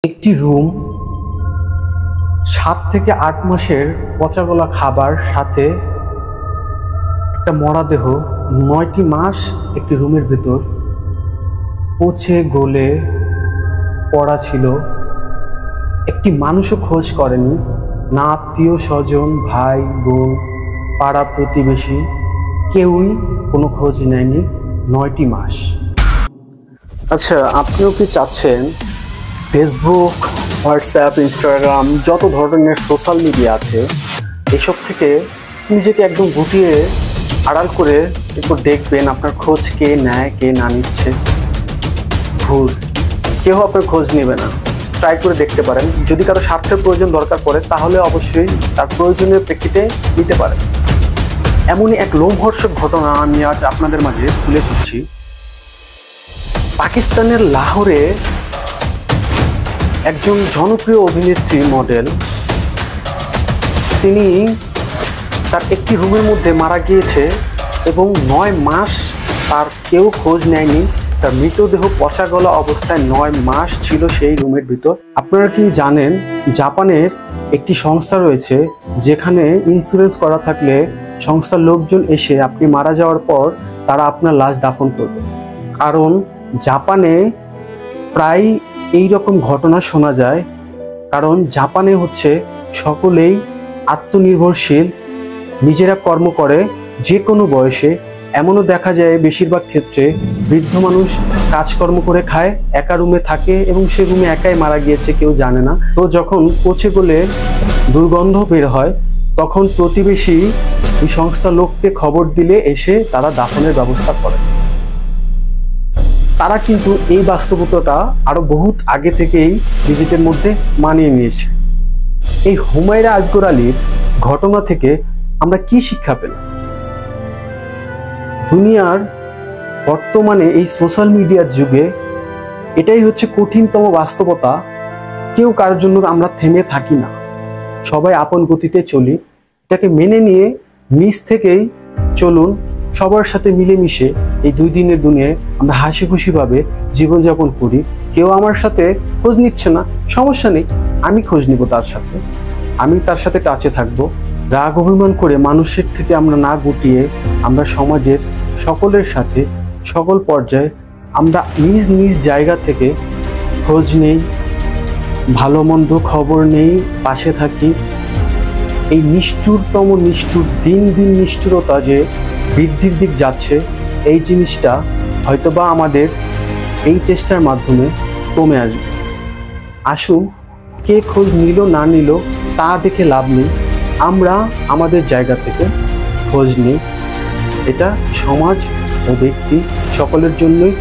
একটি রুম 7 থেকে 8 মাসের পচাগলা খাবার সাথে একটা মরা দেহ 9টি মাস একটি রুমের ভেতর পচে গলে পড়া ছিল। একটি মানুষও খোঁজ করেনি, না আত্মীয় স্বজন, ভাই বোন, পাড়া প্রতিবেশী, কেউই কোনো খোঁজ নেয়নি 9টি মাস। আচ্ছা, আপনিও কি চাচ্ছেন ফেসবুক, হোয়াটসঅ্যাপ, ইনস্টাগ্রাম, যত ধরনের সোশ্যাল মিডিয়া আছে এসব থেকে নিজেকে একদম গুটিয়ে আড়াল করে এরপর দেখবেন আপনার খোঁজ কে নেয় কে না নিচ্ছে? ভুল, কেউ আপনার খোঁজ নেবে না। ট্রাই করে দেখতে পারেন, যদি কারো স্বার্থের প্রয়োজন দরকার পড়ে তাহলে অবশ্যই তার প্রয়োজনের প্রেক্ষিতে নিতে পারেন। এমনই এক লোমহর্ষক ঘটনা আমি আজ আপনাদের মাঝে তুলে ধরছি। পাকিস্তানের লাহোরে একজন জনপ্রিয় অভিনেত্রী মডেল, তিনি তার একটি রুমের মধ্যে মারা গিয়েছে এবং 9 মাস তার কেউ খোঁজ নেয়নি। তার মৃতদেহ পচা গলা অবস্থায় 9 মাস ছিল সেই রুমের ভিতর। আপনারা কি জানেন, জাপানের একটি সংস্থা রয়েছে যেখানে ইন্স্যুরেন্স করা থাকলে সংস্থার লোকজন এসে আপনি মারা যাওয়ার পর তারা আপনার লাশ দাফন করবে। কারণ জাপানে প্রায় এই রকম ঘটনা শোনা যায়, কারণ জাপানে হচ্ছে সকলেই আত্মনির্ভরশীল, নিজেরা কর্ম করে যে কোনো বয়সে। এমনও দেখা যায় বেশিরভাগ ক্ষেত্রে বৃদ্ধ মানুষ কাজকর্ম করে খায়, একা রুমে থাকে এবং সে রুমে একাই মারা গিয়েছে, কেউ জানে না। তো যখন পচে গলে দুর্গন্ধ বের হয় তখন প্রতিবেশী এই সংস্থার লোককে খবর দিলে এসে তারা দাফনের ব্যবস্থা করে। তারা কিন্তু এই বাস্তবতাটা আরো বহুত আগে থেকেই নিজেদের মধ্যে মানিয়ে নিয়েছে। এই হুমায়রা আজগর আলীর ঘটনা থেকে আমরা কি শিক্ষা পেলাম? দুনিয়ার বর্তমানে এই সোশ্যাল মিডিয়ার যুগে এটাই হচ্ছে কঠিনতম বাস্তবতা। কেউ কারোর জন্য আমরা থেমে থাকি না, সবাই আপন গতিতে চলি। এটাকে মেনে নিয়ে নিজ থেকেই চলুন, সবার সাথে মিলেমিশে এই 2 দিনের দুনিয়ায় আমরা হাসি খুশিভাবে জীবনযাপন করি। কেউ আমার সাথে খোঁজ নিচ্ছে না, সমস্যা নেই, আমি খোঁজ নিব তার সাথে, আমি তার সাথে টাচে থাকবো। রাগ অভিমান করে মানুষের থেকে আমরা না গুটিয়ে আমরা সমাজের সকলের সাথে সকল পর্যায়ে আমরা নিজ নিজ জায়গা থেকে খোঁজ নেই, ভালো মন্দ খবর নেই, পাশে থাকি। এই নিষ্ঠুরতম নিষ্ঠুর, দিন দিন নিষ্ঠুরতা যে বৃদ্ধির দিক যাচ্ছে, এই জিনিসটা হয়তোবা আমাদের এই চেষ্টার মাধ্যমে কমে আসবে। আসুন, কে খোঁজ নিল না নিল তা দেখে লাভ নেই, আমরা আমাদের জায়গা থেকে খোঁজ নিই। এটা সমাজ ও ব্যক্তি সকলের জন্যই